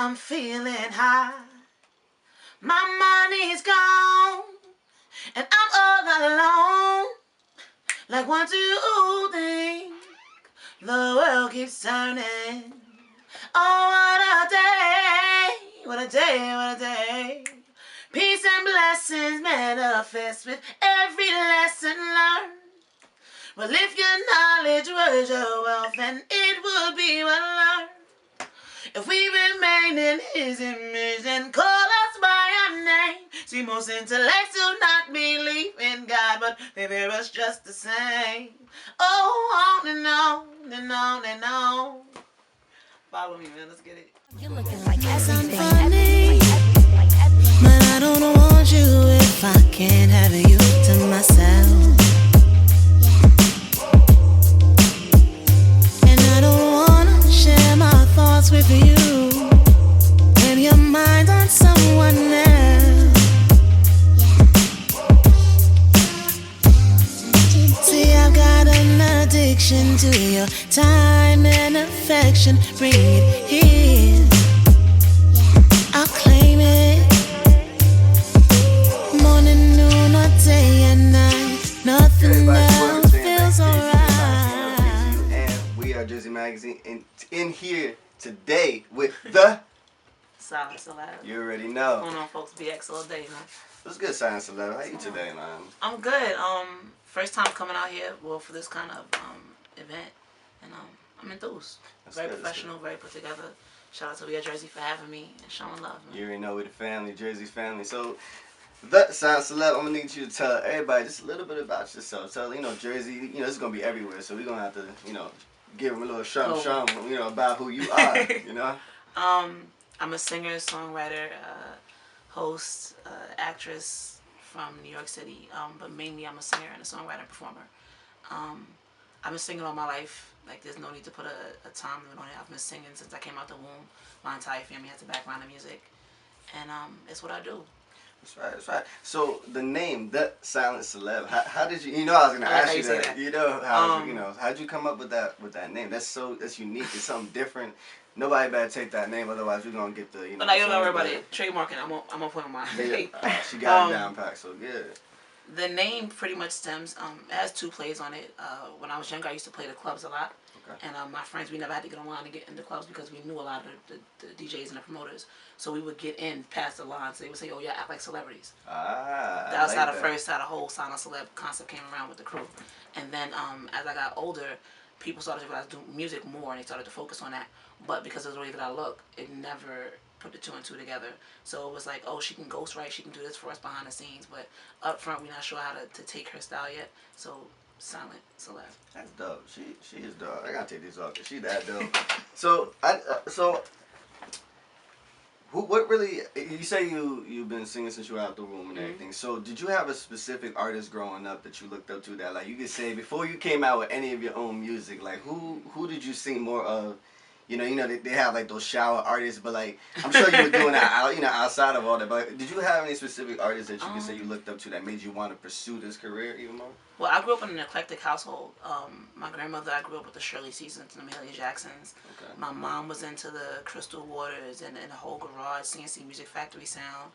I'm feeling high. My money's gone, and I'm all alone. Like once you think the world keeps turning. Oh, what a day, what a day, what a day. Peace and blessings manifest with every lesson learned. Well, if your knowledge was your wealth, then it would be well learned. If we remain in his image and call us by our name. See, most intellects do not believe in God, but they fear us just the same. Oh, on and on and on and on. Follow me, man. Let's get it. You're looking like everything, funny, but I don't want you if I can't have you to myself. And I don't wanna share my thoughts with you when your mind on someone else. See, I've got an addiction to your time and affection. Bring it here, I'll claim it. Morning, noon, or day and night, nothing else feels alright. And we are Jersey Magazine, and in here today with the Silent Celeb. You already know. What's going on, folks? BX all day, man. What's good, Silent Celeb? How you today, man? I'm good. First time coming out here, well, for this kind of event, and I'm enthused. That's very good, professional, very put together. Shout out to We Are Jersey for having me and showing love, man. You already know we're the family, Jersey's family. So, the Silent Celeb, I'm gonna need you to tell everybody just a little bit about yourself. Tell, Jersey, this is gonna be everywhere, so we're gonna have to, give them a little shum, about who you are, I'm a singer, songwriter, host, actress from New York City, but mainly I'm a singer and a songwriter and performer. I've been singing all my life. Like, there's no need to put a time limit on it. I've been singing since I came out the womb. My entire family has a background in music, and it's what I do. That's right. So the name, the Silent Celeb, how did you? I was gonna ask you that. How'd you come up with that name? That's unique. It's something different. Nobody better take that name, otherwise we're gonna get the But now you don't worry about it. Trademarking. I'm gonna put on mine. She got it down packed, so good. The name pretty much stems. It has two plays on it. When I was younger, I used to play the clubs a lot. Okay. And my friends, we never had to get online to get into clubs because we knew a lot of the DJs and the promoters. So we would get in past the lines. So they would say, "Oh, yeah, act like celebrities." That was how the whole Silent Celeb concept came around with the crew. And then as I got older, people started to realize do music more, and they started to focus on that. But because of the way that I look, it never put the two and two together. So it was like, oh, she can ghostwrite, she can do this for us behind the scenes, but up front, we're not sure how to take her style yet. So Silent Celeb. That's dope. She is dope. I gotta take this off because she that dope. What really? You say you've been singing since you were out the womb and everything. So did you have a specific artist growing up that you looked up to that, like, you could say before you came out with any of your own music, like who did you sing more of? They have like those shower artists, but like I'm sure you were doing that outside of all that. But did you have any specific artists that you could say you looked up to that made you want to pursue this career even more? Well, I grew up in an eclectic household. My grandmother, I grew up with the Shirley Seasons and the Mahalia Jacksons. Okay. My mom was into the Crystal Waters and the whole garage, CNC Music Factory sound.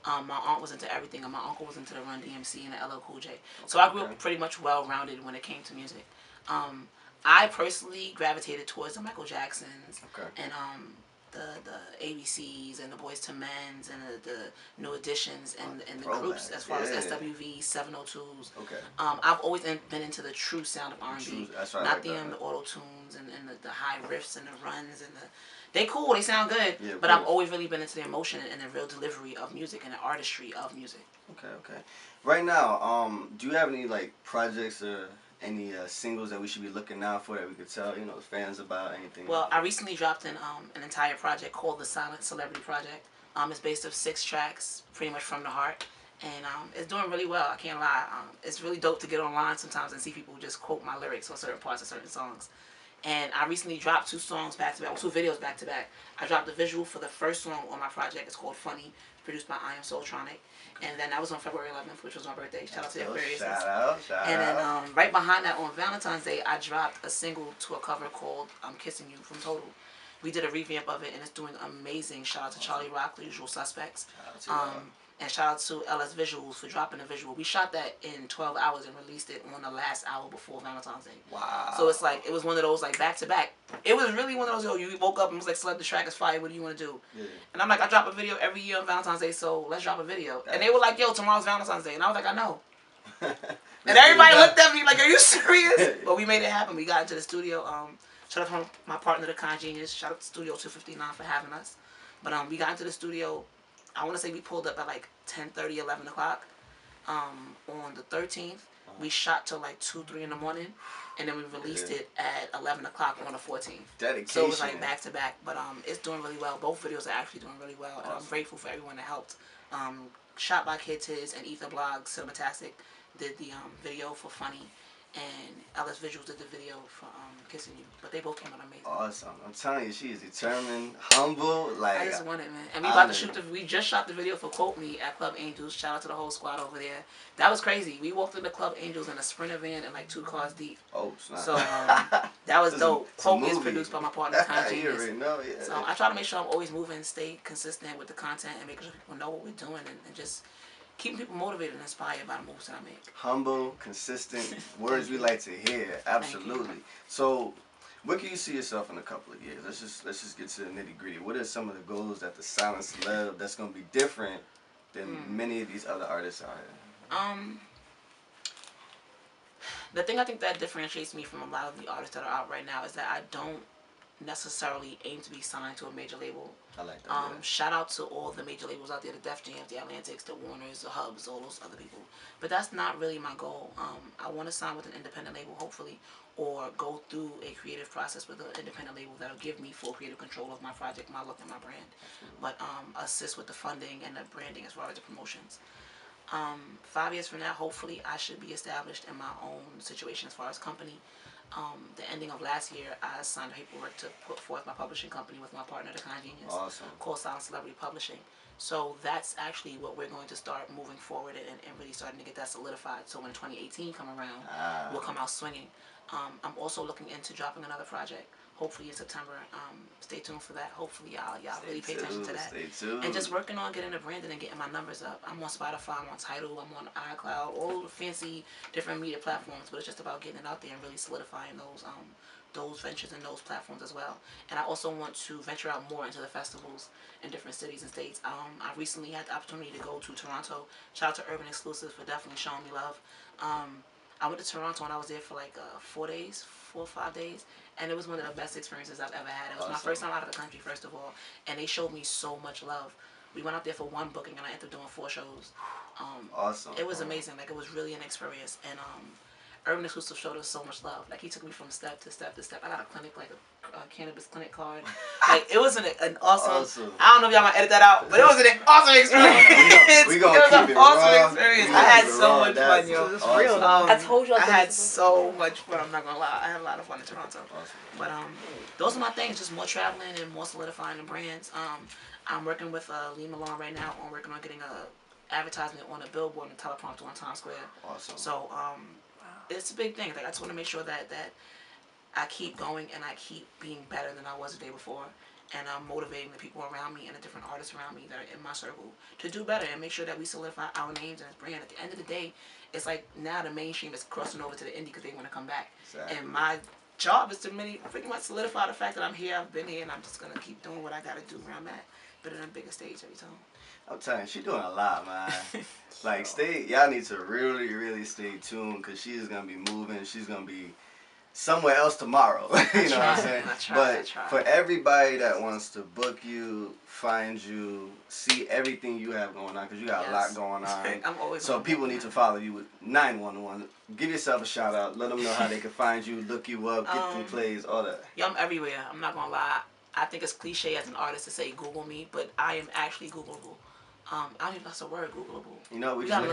My aunt was into everything, and my uncle was into the Run DMC and the LL Cool J. So I grew up pretty much well-rounded when it came to music. I personally gravitated towards the Michael Jacksons and the ABCs and the Boys to Men's and the New Editions and the groups as far as SWV, 702s. Okay. I've always been into the true sound of R&B, not the auto tunes and the high riffs and the runs and they cool, they sound good, but I've always really been into the emotion and the real delivery of music and the artistry of music. Okay. Right now, do you have any like projects or any singles that we should be looking out for that we could tell fans about, anything? Well, I recently dropped an entire project called the Silent Celebrity Project. It's based of 6 tracks, pretty much from the heart, and it's doing really well. I can't lie. It's really dope to get online sometimes and see people just quote my lyrics on certain parts of certain songs. And I recently dropped 2 songs back to back, 2 videos back to back. I dropped the visual for the first song on my project. It's called Funny, produced by I Am Soultronic. And then that was on February 11th, which was my birthday. Shout out to Aquarius. Shout out. And then right behind that on Valentine's Day, I dropped a single to a cover called I'm Kissing You from Total. We did a revamp of it, and it's doing amazing. Shout out to Charlie Rock, The Usual Suspects. And shout out to LS Visuals for dropping the visual. We shot that in 12 hours and released it on the last hour before Valentine's Day. Wow. So it's like, it was one of those like back to back. It was really one of those, yo, you woke up and was like, Celeb, the track is fire, what do you want to do? Yeah. And I'm like, I drop a video every year on Valentine's Day, so let's drop a video. And they were like, yo, tomorrow's Valentine's Day. And I was like, I know. And everybody looked at me like, are you serious? But we made it happen. We got into the studio. Shout out to my partner, the Con Genius. Shout out to Studio 259 for having us. But we got into the studio. I want to say we pulled up at like 10:30, 11 o'clock on the 13th. We shot till like 2, 3 in the morning, and then we released it at 11 o'clock on the 14th. Dedication. So it was like back to back, but it's doing really well. Both videos are actually doing really well, and I'm grateful for everyone that helped. Shot by Kid Tiz and Ether Blog Cinematastic did the video for Funny, and LS Visuals did the video for Kissing You. But they both came out amazing. Awesome. I'm telling you, she is determined, humble, like... I just want it, man. And we about to shoot we just shot the video for Quote Me at Club Angels. Shout out to the whole squad over there. That was crazy. We walked into Club Angels in a Sprinter van and like 2 cars deep. Oh, snap. So that was dope. Quote Me is produced by my partner, Con Genius. So I try to make sure I'm always moving, stay consistent with the content, and making sure people know what we're doing, and just keeping people motivated and inspired by the moves that I make. Humble, consistent, words we like to hear. Absolutely. So, where can you see yourself in a couple of years? Let's just get to the nitty gritty. What are some of the goals that the Silent Celeb that's gonna be different than many of these other artists out here? The thing I think that differentiates me from a lot of the artists that are out right now is that I don't necessarily aim to be signed to a major label. I like that. Shout out to all the major labels out there, the Def Jams, the Atlantics, the Warners, the Hubs, all those other people. But that's not really my goal. I want to sign with an independent label, hopefully, or go through a creative process with an independent label that'll give me full creative control of my project, my look, and my brand. But assist with the funding and the branding as well as the promotions. 5 years from now, hopefully, I should be established in my own situation as far as company. The ending of last year, I signed paperwork to put forth my publishing company with my partner, the Con Genius, called Silent Celebrity Publishing. So that's actually what we're going to start moving forward and really starting to get that solidified. So when 2018 come around, we'll come out swinging. I'm also looking into dropping another project, hopefully in September. Stay tuned for that. Hopefully y'all really pay attention to that. Stay tuned. And just working on getting the branding and getting my numbers up. I'm on Spotify, I'm on Tidal, I'm on iCloud, all the fancy different media platforms. But it's just about getting it out there and really solidifying those ventures and those platforms as well. And I also want to venture out more into the festivals in different cities and states. I recently had the opportunity to go to Toronto. Shout out to Urban Exclusives for definitely showing me love. I went to Toronto and I was there for like 4 or 5 days, and it was one of the best experiences I've ever had. It was my first time out of the country, first of all, and they showed me so much love. We went out there for 1 booking and I ended up doing 4 shows. It was amazing. Like, it was really an experience, and Urban Exclusive showed us so much love. Like, he took me from step to step to step. I got a clinic, like a cannabis clinic card. Like, it was an awesome. I don't know if y'all might edit that out, but it was an awesome experience. We gonna keep it awesome experience. I had so much fun, yo. It's real. I told you I had so much fun. I'm not gonna lie. I had a lot of fun in Toronto. But those are my things. Just more traveling and more solidifying the brands. I'm working with Lee Malone right now. I'm working on getting a advertisement on a billboard and teleprompter on Times Square. Awesome. So it's a big thing. Like, I just want to make sure that I keep going and I keep being better than I was the day before, and I'm motivating the people around me and the different artists around me that are in my circle to do better and make sure that we solidify our names and brand. At the end of the day, it's like now the mainstream is crossing over to the indie because they want to come back. Exactly. And my job is to pretty much solidify the fact that I'm here, I've been here, and I'm just gonna keep doing what I gotta do where I'm at, but in a bigger stage every time. I'm telling you, she's doing a lot, man. Like, y'all need to really, really stay tuned, because she is going to be moving. She's going to be somewhere else tomorrow. You know what I'm saying? But for everybody that wants to book you, find you, see everything you have going on, because you got a lot going on. I'm always so people need to follow you with 911. Give yourself a shout out. Let them know how they can find you, look you up, get them plays, all that. Yeah, I'm everywhere. I'm not going to lie. I think it's cliche as an artist to say Google me, but I am actually Googleable. I don't even know if that's a word, Googleable. You know, we just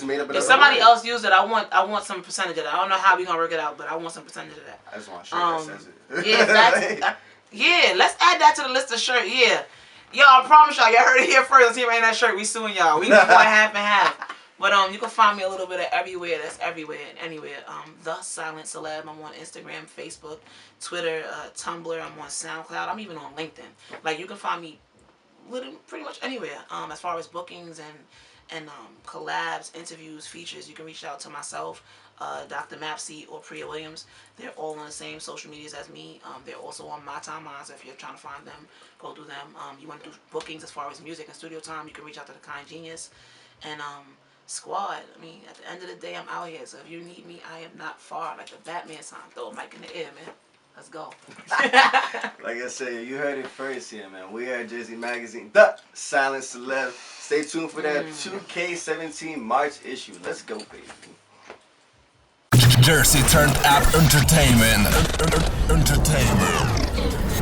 made up. If somebody else used it, I want some percentage of that. I don't know how we gonna work it out, but I want some percentage of that. I just want a shirt that says it. Yeah, let's add that to the list of shirt. Yeah, yo, I promise y'all heard it here first. Let's see right in that shirt. We suing y'all. We going half and half. But But you can find me a little bit of everywhere. That's everywhere and anywhere. The Silent Celeb. I'm on Instagram, Facebook, Twitter, Tumblr. I'm on SoundCloud. I'm even on LinkedIn. Like, you can find me pretty much anywhere. As far as bookings and collabs, interviews, features, you can reach out to myself, Dr. Mapsy, or Priya Williams. They're all on the same social medias as me. They're also on my timeline, so if you're trying to find them, go through them. You want to do bookings as far as music and studio time, you can reach out to the Kind Genius. And squad, I mean, at the end of the day, I'm out here, so if you need me, I am not far. Like the Batman sign, throw a mic in the air, man. Let's go. Like I said, you heard it first here, man. We are at Jersey Magazine, the Silent Celeb. Stay tuned for that 2K17 March issue. Let's go, baby. Jersey Turned Up Entertainment. Entertainment.